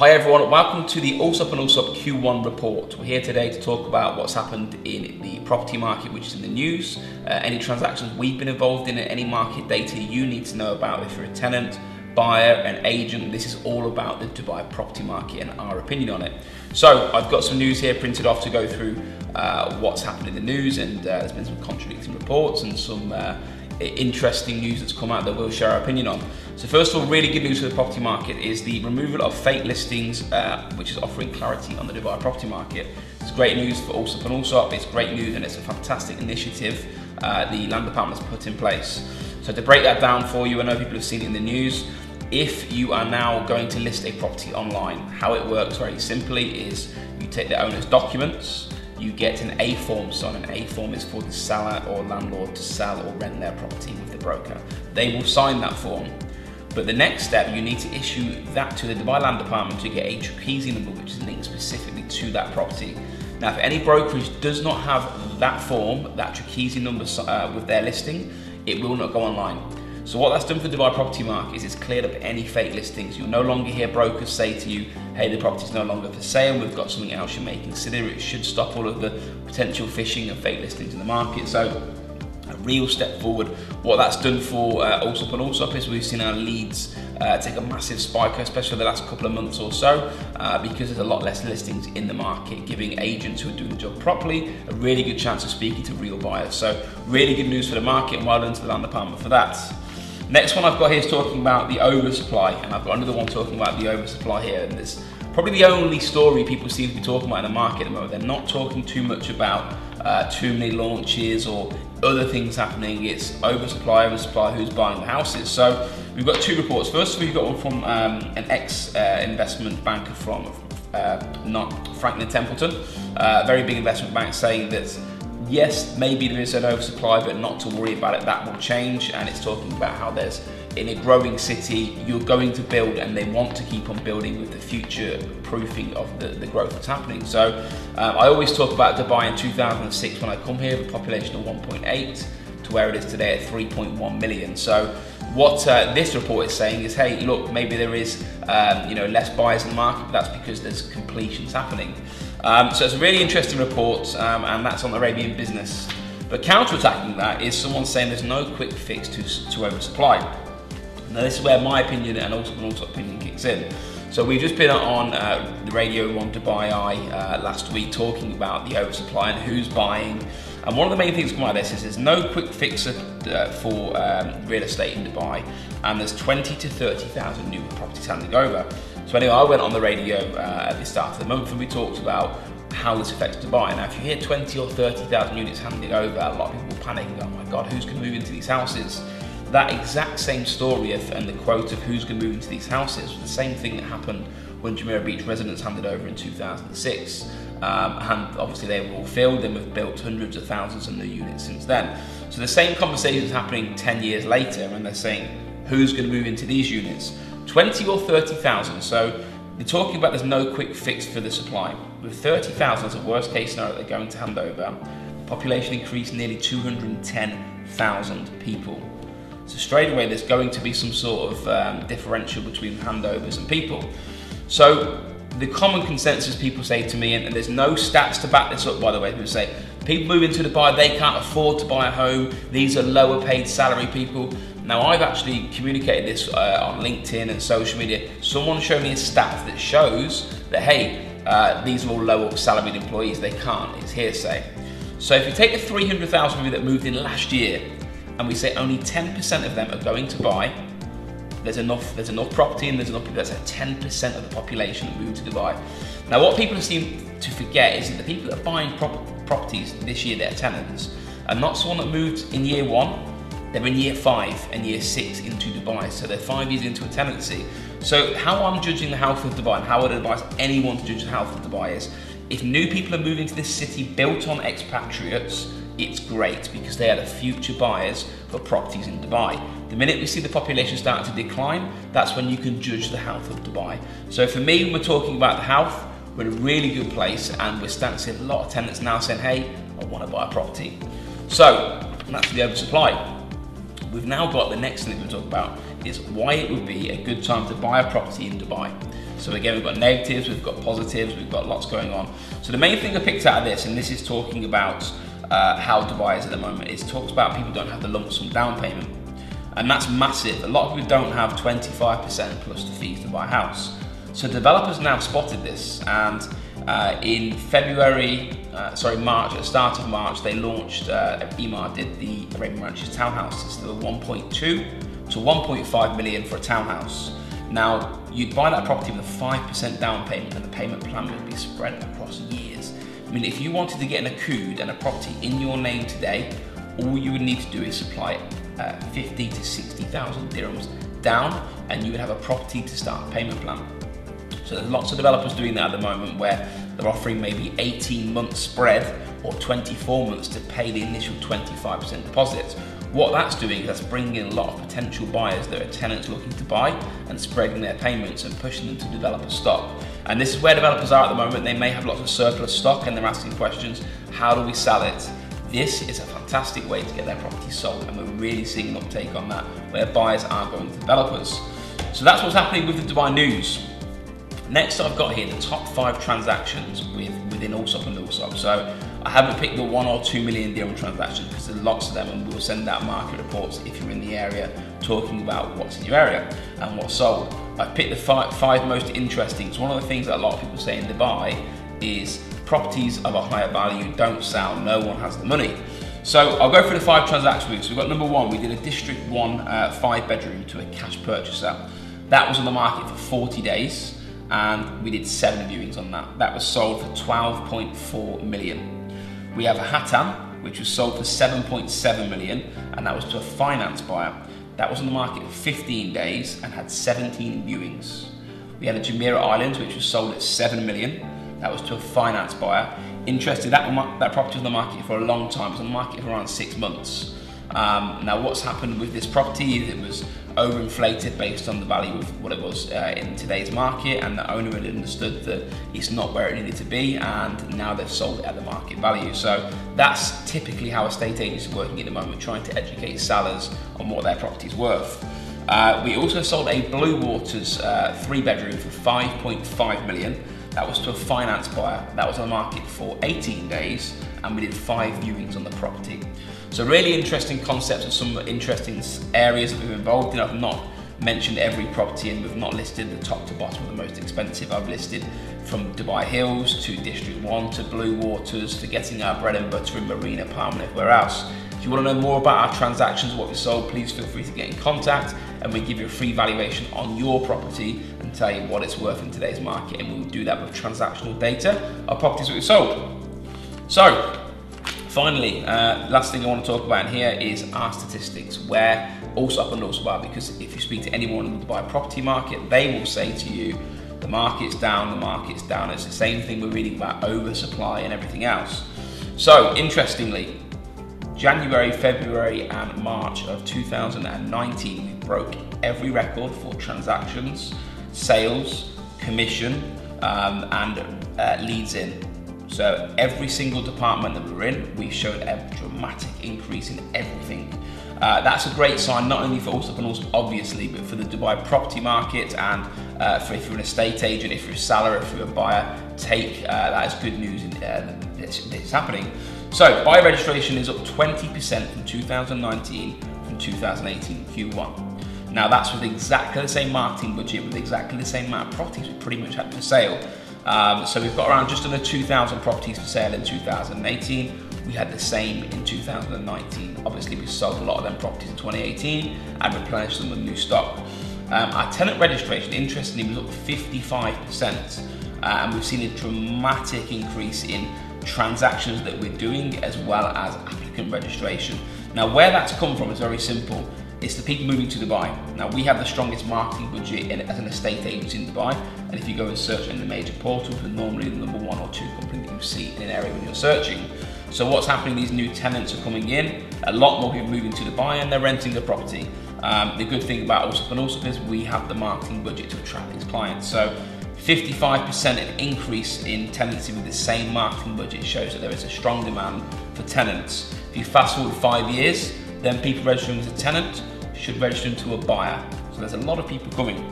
Hi everyone, welcome to the Allsopp and Allsopp Q1 report. We're here today to talk about what's happened in the property market, which is in the news, any transactions we've been involved in, and any market data you need to know about if you're a tenant, buyer, an agent. This is all about the Dubai property market and our opinion on it. So I've got some news here printed off to go through what's happened in the news, and there's been some contradicting reports and some interesting news that's come out that we'll share our opinion on. So first of all, really good news for the property market is the removal of fake listings, which is offering clarity on the Dubai property market. It's great news for Allsopp and Allsopp. It's great news, and it's a fantastic initiative the Land Department's put in place. So to break that down for you, I know people have seen it in the news. If you are now going to list a property online, how it works very simply is you take the owner's documents, you get an A form. So an A form is for the seller or landlord to sell or rent their property with the broker. They will sign that form. But the next step, you need to issue that to the Dubai Land Department to get a Trapeze number, which is linked specifically to that property. Now, if any brokerage does not have that form, that Trapeze number with their listing, it will not go online. So what that's done for the Dubai property market is it's cleared up any fake listings. You'll no longer hear brokers say to you, hey, the property's no longer for sale, we've got something else you may consider. It should stop all of the potential phishing and fake listings in the market. So a real step forward. What that's done for Allsopp and Allsopp is we've seen our leads take a massive spike, especially the last couple of months or so, because there's a lot less listings in the market, giving agents who are doing the job properly a really good chance of speaking to real buyers. So really good news for the market, and well done to the Land Department for that. Next one I've got here is talking about the oversupply, and I've got another one talking about the oversupply here, and it's probably the only story people seem to be talking about in the market at the moment. They're not talking too much about too many launches or other things happening. It's oversupply, who's buying the houses. So we've got two reports. First of all, we've got one from an ex-investment banker from not Franklin Templeton, a very big investment bank, saying that yes, maybe there is an oversupply, but not to worry about it, that will change. And it's talking about how there's, in a growing city, you're going to build, and they want to keep on building with the future proofing of the growth that's happening. So I always talk about Dubai in 2006 when I come here, with a population of 1.8 to where it is today at 3.1 million. So what this report is saying is, hey, look, maybe there is less buyers in the market, but that's because there's completions happening. So it's a really interesting report, and that's on the Arabian business. But counterattacking that is someone saying there's no quick fix to oversupply. Now this is where my opinion and also opinion kicks in. So we've just been on the radio on Dubai Eye last week talking about the oversupply and who's buying. And one of the main things come out of this is there's no quick fix for real estate in Dubai, and there's 20 to 30,000 new properties handing over. So anyway, I went on the radio at the start of the month and we talked about how this affects Dubai. Now if you hear 20 or 30,000 units handing over, a lot of people will panic and go, oh my God, who's going to move into these houses? That exact same story and the quote of who's going to move into these houses was the same thing that happened when Jumeirah Beach residents handed over in 2006. And obviously they were all filled, and we've built hundreds of thousands of new units since then. So the same conversation is happening 10 years later, and they're saying, who's going to move into these units? 20 or 30,000. So they're talking about there's no quick fix for the supply. With 30,000 as a worst case scenario that they're going to hand over, the population increased nearly 210,000 people. So straight away there's going to be some sort of differential between handovers and people. So the common consensus people say to me, and there's no stats to back this up by the way, people say people move into Dubai, they can't afford to buy a home, these are lower paid salary people. Now I've actually communicated this on LinkedIn and social media. Someone showed me a stat that shows that, hey, these are all lower salaried employees, they can't, it's hearsay. So if you take the 300,000 people that moved in last year, and we say only 10% of them are going to buy, there's enough property, and there's enough people, that's at 10% of the population that moved to Dubai. Now what people seem to forget is that the people that are buying properties this year, they're tenants, and not someone that moved in year 1, they're in year 5 and year 6 into Dubai, so they're 5 years into a tenancy. So how I'm judging the health of Dubai, and how I would advise anyone to judge the health of Dubai is, if new people are moving to this city built on expatriates, it's great because they are the future buyers for properties in Dubai. The minute we see the population starting to decline, that's when you can judge the health of Dubai. So for me, when we're talking about the health, we're in a really good place, and we're starting to see a lot of tenants now saying, hey, I want to buy a property. So that's the oversupply. We've now got the next thing that we'll talk about is why it would be a good time to buy a property in Dubai. So again, we've got negatives, we've got positives, we've got lots going on. So the main thing I picked out of this, and this is talking about how Dubai is at the moment, is it talks about people don't have the lump sum down payment. And that's massive. A lot of people don't have 25% plus the fees to buy a house. So developers now spotted this, and in March, at the start of March, they launched, Emaar did the Arabian Ranches townhouses. They were 1.2 to 1.5 million for a townhouse. Now, you'd buy that property with a 5% down payment, and the payment plan would be spread across years. I mean, if you wanted to get an Akud and a property in your name today, all you would need to do is supply 50 to 60,000 dirhams down, and you would have a property to start a payment plan. So there's lots of developers doing that at the moment, where they're offering maybe 18 months spread or 24 months to pay the initial 25% deposit. What that's doing is that's bringing in a lot of potential buyers that are tenants looking to buy and spreading their payments and pushing them to developer stock. And this is where developers are at the moment. They may have lots of surplus stock and they're asking questions, how do we sell it? This is a fantastic way to get their property sold, and we're really seeing an uptake on that, where buyers are going to developers. So that's what's happening with the Dubai news. Next, I've got here the top 5 transactions within Allsopp and Allsopp. So I haven't picked the 1 or 2 million dirham transactions because there's lots of them, and we'll send out market reports if you're in the area talking about what's in your area and what's sold. I've picked the five most interesting. So one of the things that a lot of people say in Dubai is properties of a higher value don't sell, no one has the money. So I'll go through the 5 transactions. So we've got number 1, we did a District 1 5-bedroom to a cash purchaser. That was on the market for 40 days. And we did 7 viewings on that. That was sold for 12.4 million. We have a Hatam, which was sold for 7.7 million, and that was to a finance buyer. That was on the market for 15 days and had 17 viewings. We had a Jumeirah Islands, which was sold at 7 million. That was to a finance buyer. Interesting, that property was on the market for a long time. It was on the market for around 6 months. Now what's happened with this property is it was overinflated based on the value of what it was in today's market, and the owner had understood that it's not where it needed to be, and now they've sold it at the market value. So that's typically how estate agents are working at the moment, trying to educate sellers on what their property's worth. We also sold a Blue Waters 3-bedroom for 5.5 million. That was to a finance buyer. That was on the market for 18 days, and we did 5 viewings on the property. So really interesting concepts and some interesting areas that we've involved in. I've not mentioned every property, and we've not listed the top to bottom of the most expensive. I've listed from Dubai Hills to District 1 to Blue Waters to getting our bread and butter in Marina, Palm and everywhere else. If you want to know more about our transactions, what we sold, please feel free to get in contact, and we give you a free valuation on your property and tell you what it's worth in today's market, and we'll do that with transactional data of properties that we sold. So finally, last thing I want to talk about in here is our statistics, where Allsopp and Allsopp are, because if you speak to anyone in the Dubai property market, they will say to you, the market's down, the market's down. It's the same thing we're reading about oversupply and everything else. So interestingly, January, February and March of 2019, we broke every record for transactions, sales, commission and leads in. So every single department that we're in, we showed a dramatic increase in everything. That's a great sign, not only for Allsopp and Allsopp obviously, but for the Dubai property market, and for if you're an estate agent, if you're a seller, if you're a buyer, take that as good news it's happening. So buyer registration is up 20% from 2019 from 2018 Q1. Now that's with exactly the same marketing budget, with exactly the same amount of properties we pretty much had for sale. So we've got around just under 2,000 properties for sale in 2018. We had the same in 2019. Obviously we sold a lot of them properties in 2018 and replenished them with new stock. Our tenant registration, interestingly, was up 55%, and we've seen a dramatic increase in transactions that we're doing, as well as applicant registration. Now where that's come from is very simple. It's the people moving to Dubai. Now we have the strongest marketing budget as an estate agent in Dubai, and if you go and search in the major portals, we're normally the number 1 or 2 company that you see in an area when you're searching. So what's happening, these new tenants are coming in, a lot more people moving to Dubai, and they're renting the property. The good thing about Allsopp and Allsopp is we have the marketing budget to attract these clients. So 55% increase in tenancy with the same marketing budget shows that there is a strong demand for tenants. If you fast forward 5 years, then people registering as a tenant should register into a buyer. So there's a lot of people coming.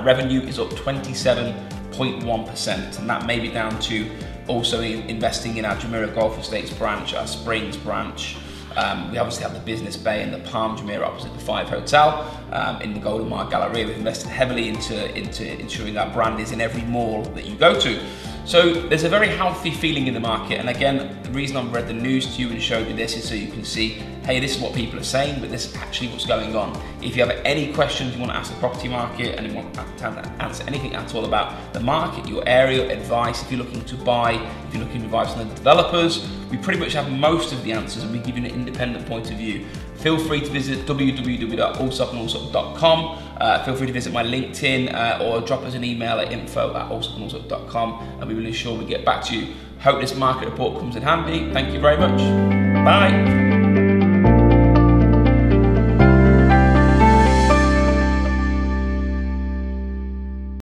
Revenue is up 27.1%, and that may be down to also investing in our Jumeirah Golf Estates branch, our Springs branch. We obviously have the Business Bay and the Palm Jumeirah opposite the 5 Hotel in the Golden Mile Galleria. We've invested heavily into ensuring our brand is in every mall that you go to. So there's a very healthy feeling in the market, and again, the reason I've read the news to you and showed you this is so you can see, hey, this is what people are saying, but this is actually what's going on. If you have any questions you want to ask the property market and you want to answer anything at all about the market, your area, advice, if you're looking to buy, if you're looking for advice on the developers, we pretty much have most of the answers and we give you an independent point of view. Feel free to visit www.allsopp.com. Feel free to visit my LinkedIn or drop us an email at info@allsopp.com and we will ensure we get back to you. Hope this market report comes in handy. Thank you very much. Bye.